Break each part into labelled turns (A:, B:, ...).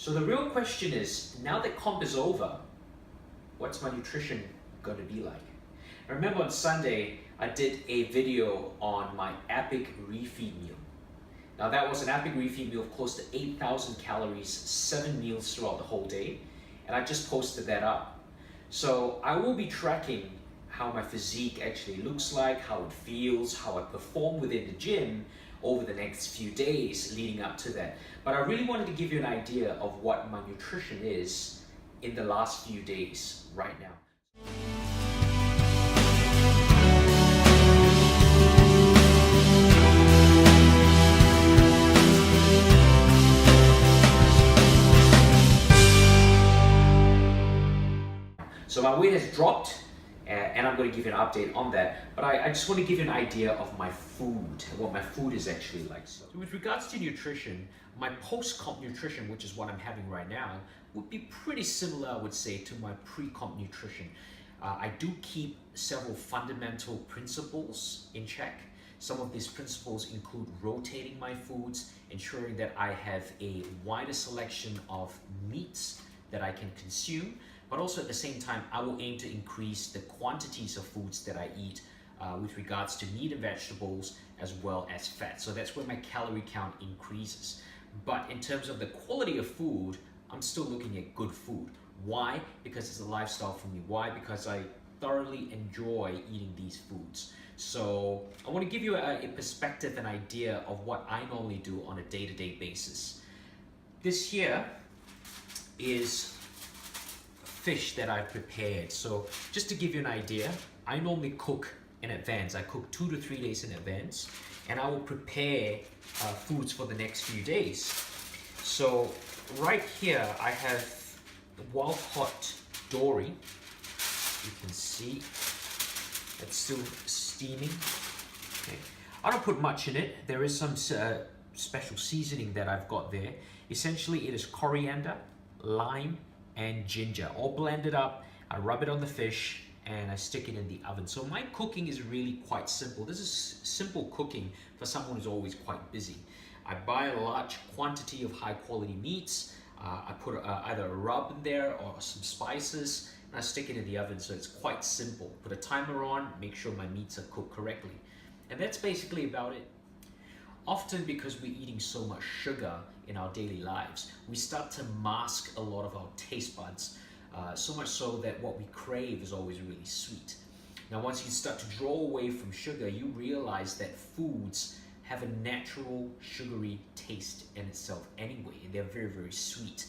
A: So the real question is, now that comp is over, what's my nutrition going to be like? I remember on Sunday, I did a video on my Epic Refeed meal. Now that was an Epic Refeed meal of close to 8,000 calories, 7 meals throughout the whole day, and I just posted that up. So I will be tracking how my physique actually looks like, how it feels, how I perform within the gym over the next few days leading up to that. But I really wanted to give you an idea of what my nutrition is in the last few days right now. So my weight has dropped, and I'm going to give you an update on that. But I just want to give you an idea of my food, and what my food is actually like. So with regards to nutrition, my post-comp nutrition, which is what I'm having right now, would be pretty similar, I would say, to my pre-comp nutrition. I do keep several fundamental principles in check. Some of these principles include rotating my foods, ensuring that I have a wider selection of meats that I can consume, but also at the same time, I will aim to increase the quantities of foods that I eat with regards to meat and vegetables as well as fat. So that's where my calorie count increases. But in terms of the quality of food, I'm still looking at good food. Why? Because it's a lifestyle for me. Why? Because I thoroughly enjoy eating these foods. So I want to give you a perspective, an idea of what I normally do on a day-to-day basis. This here is fish that I've prepared. So just to give you an idea, I normally cook in advance. I cook 2 to 3 days in advance, and I will prepare foods for the next few days. So right here I have the wild caught dory. You can see it's still steaming. Okay. I don't put much in it. There is some special seasoning that I've got there. Essentially it is coriander, lime, and ginger, all blended up. I rub it on the fish and I stick it in the oven. So my cooking is really quite simple. This is simple cooking for someone who's always quite busy. I buy a large quantity of high quality meats. I put either a rub in there or some spices, and I stick it in the oven. So it's quite simple. Put a timer on, make sure my meats are cooked correctly. And that's basically about it. Often because we're eating so much sugar in our daily lives, we start to mask a lot of our taste buds, so much so that what we crave is always really sweet. Now, once you start to draw away from sugar, you realize that foods have a natural sugary taste in itself anyway, and they're very, very sweet.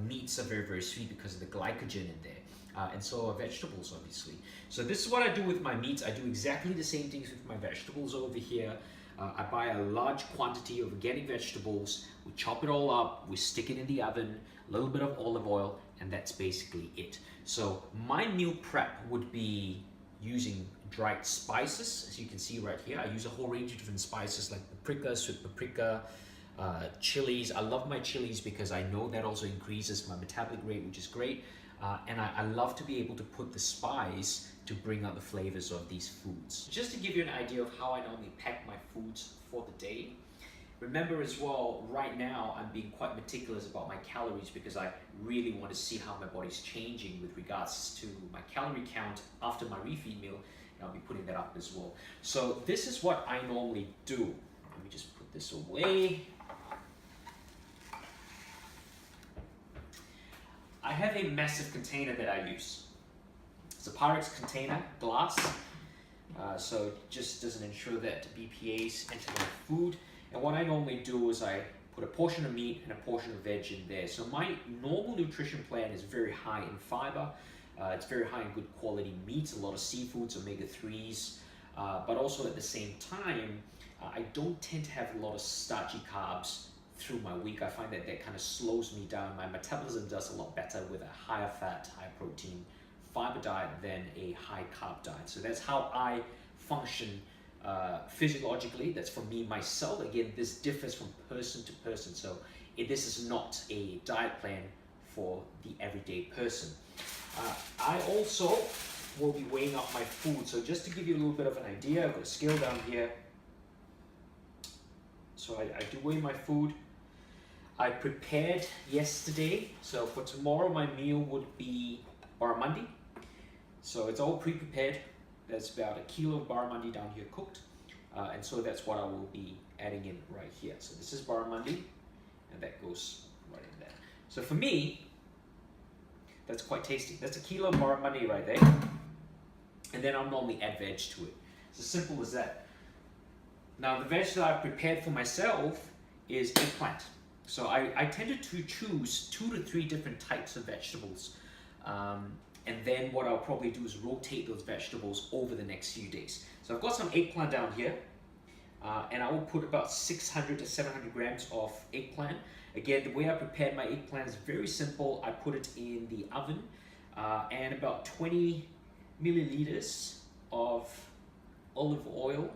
A: Meats are very, very sweet because of the glycogen in there. And so are vegetables, obviously. So this is what I do with my meats. I do exactly the same things with my vegetables over here. I buy a large quantity of organic vegetables, we chop it all up, we stick it in the oven, a little bit of olive oil, and that's basically it. So my meal prep would be using dried spices, as you can see right here. I use a whole range of different spices like paprika, sweet paprika, chilies. I love my chilies because I know that also increases my metabolic rate, which is great. And I love to be able to put the spice to bring out the flavors of these foods. Just to give you an idea of how I normally pack my foods for the day, remember as well, right now I'm being quite meticulous about my calories because I really want to see how my body's changing with regards to my calorie count after my refeed meal, and I'll be putting that up as well. So this is what I normally do. Let me just put this away. I have a massive container that I use. It's a Pyrex container, glass, so it just doesn't ensure that BPAs enter my food. And what I normally do is I put a portion of meat and a portion of veg in there. So my normal nutrition plan is very high in fiber. It's very high in good quality meats, a lot of seafoods, omega-3s, but also at the same time, I don't tend to have a lot of starchy carbs through my week. I find that that kind of slows me down. My metabolism does a lot better with a higher fat, high protein fiber diet than a high carb diet. So that's how I function physiologically. That's for me, myself. Again, this differs from person to person. So this is not a diet plan for the everyday person. I also will be weighing up my food. So just to give you a little bit of an idea, I've got a scale down here. So I do weigh my food. I prepared yesterday. So for tomorrow, my meal would be barramundi. So it's all pre-prepared. There's about 1 kilo of barramundi down here cooked. And so that's what I will be adding in right here. So this is barramundi, and that goes right in there. So for me, that's quite tasty. That's 1 kilo of barramundi right there. And then I'll normally add veg to it. It's as simple as that. Now the veg that I've prepared for myself is eggplant. So I tended to choose 2 to 3 different types of vegetables. And then what I'll probably do is rotate those vegetables over the next few days. So I've got some eggplant down here. And I will put about 600 to 700 grams of eggplant. Again, the way I prepared my eggplant is very simple. I put it in the oven and about 20 milliliters of olive oil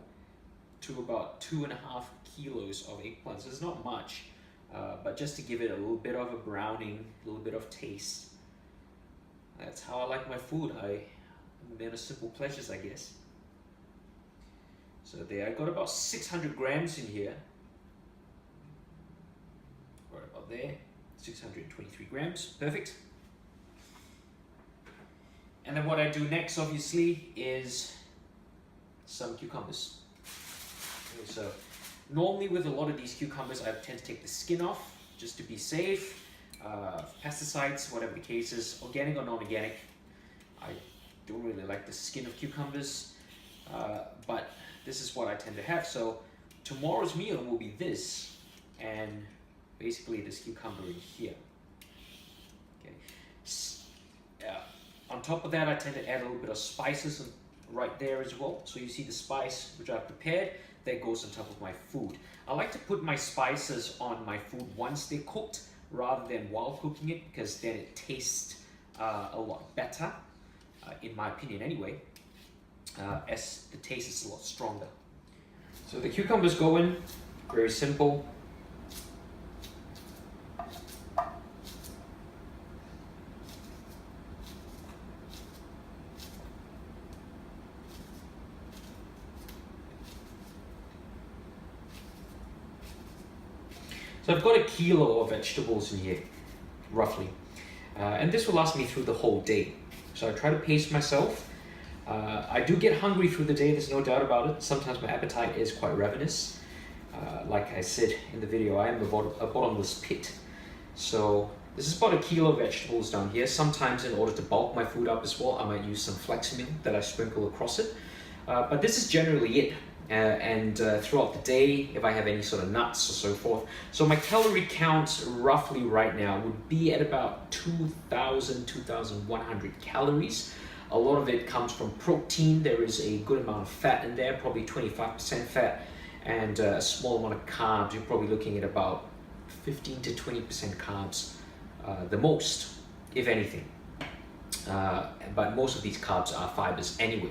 A: to about 2.5 kilos of eggplant. So it's not much, but just to give it a little bit of a browning, a little bit of taste. That's how I like my food. I'm a man of simple pleasures, I guess. So there, I got about 600 grams in here. Right about there, 623 grams, perfect. And then what I do next, obviously, is some cucumbers. Okay, so normally with a lot of these cucumbers, I tend to take the skin off just to be safe. Pesticides, whatever the case is, organic or non-organic. I don't really like the skin of cucumbers, but this is what I tend to have. So tomorrow's meal will be this, and basically this cucumber in here. Okay. On top of that, I tend to add a little bit of spices right there as well. So you see the spice which I've prepared, that goes on top of my food. I like to put my spices on my food once they're cooked, rather than while cooking it, because then it tastes a lot better, in my opinion anyway, as the taste is a lot stronger. So the cucumbers go in, very simple. So I've got 1 kilo of vegetables in here, roughly. And this will last me through the whole day. So I try to pace myself. I do get hungry through the day, there's no doubt about it. Sometimes my appetite is quite ravenous. Like I said in the video, I am a bottomless pit. So this is about 1 kilo of vegetables down here. Sometimes in order to bulk my food up as well, I might use some flax meal that I sprinkle across it. But this is generally it. Throughout the day, if I have any sort of nuts or so forth. So my calorie count roughly right now would be at about 2,000, 2,100 calories. A lot of it comes from protein. There is a good amount of fat in there, probably 25% fat, and a small amount of carbs. You're probably looking at about 15 to 20% carbs, the most, if anything. But most of these carbs are fibers anyway.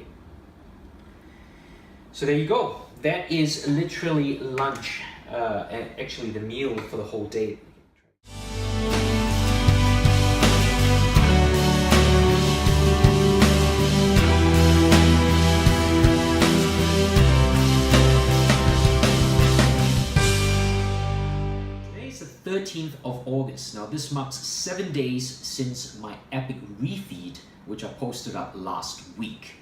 A: So there you go. That is literally lunch, and actually the meal for the whole day. Today's the 13th of August. Now this marks 7 days since my Epic Refeed, which I posted up last week.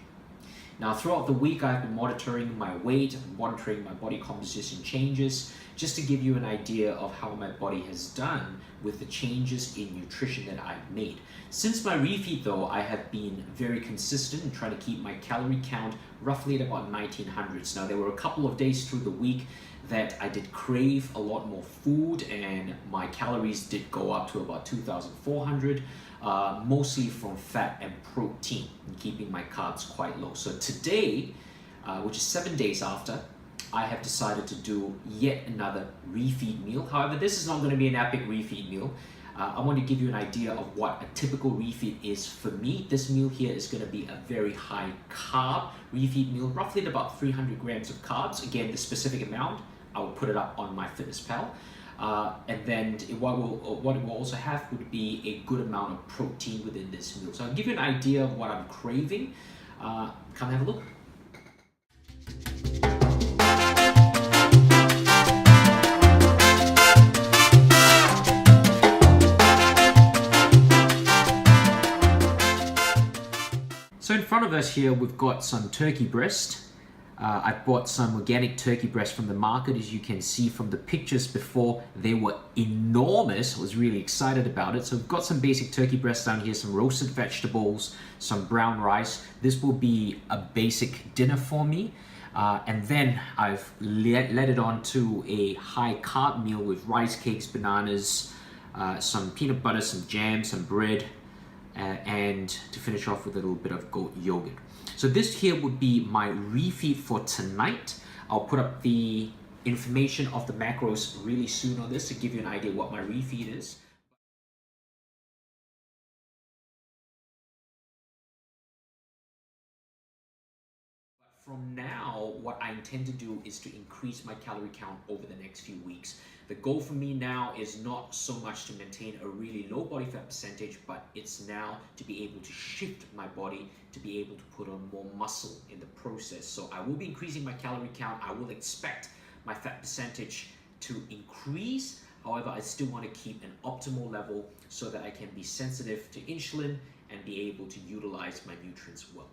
A: Now, throughout the week, I've been monitoring my weight, monitoring my body composition changes, just to give you an idea of how my body has done with the changes in nutrition that I've made. Since my refeed, though, I have been very consistent in trying to keep my calorie count roughly at about 1900s. Now, there were a couple of days through the week that I did crave a lot more food, and my calories did go up to about 2,400. Mostly from fat and protein, and keeping my carbs quite low. So today, which is 7 days after, I have decided to do yet another refeed meal. However, this is not going to be an Epic refeed meal. I want to give you an idea of what a typical refeed is for me. This meal here is going to be a very high carb refeed meal, roughly at about 300 grams of carbs. Again, the specific amount, I will put it up on MyFitnessPal. And then what it will also have would be a good amount of protein within this meal. So I'll give you an idea of what I'm craving. Come have a look. of us here, we've got some turkey breast. I bought some organic turkey breast from the market. As you can see from the pictures before, they were enormous. I was really excited about it. So we've got some basic turkey breast down here, some roasted vegetables, some brown rice. This will be a basic dinner for me. And then I've led it on to a high carb meal with rice cakes, bananas, some peanut butter, some jam, some bread, and to finish off with a little bit of goat yogurt. So this here would be my refeed for tonight. I'll put up the information of the macros really soon on this to give you an idea what my refeed is. From now, what I intend to do is to increase my calorie count over the next few weeks. The goal for me now is not so much to maintain a really low body fat percentage, but it's now to be able to shift my body to be able to put on more muscle in the process. So I will be increasing my calorie count. I will expect my fat percentage to increase. However, I still want to keep an optimal level so that I can be sensitive to insulin and be able to utilize my nutrients well.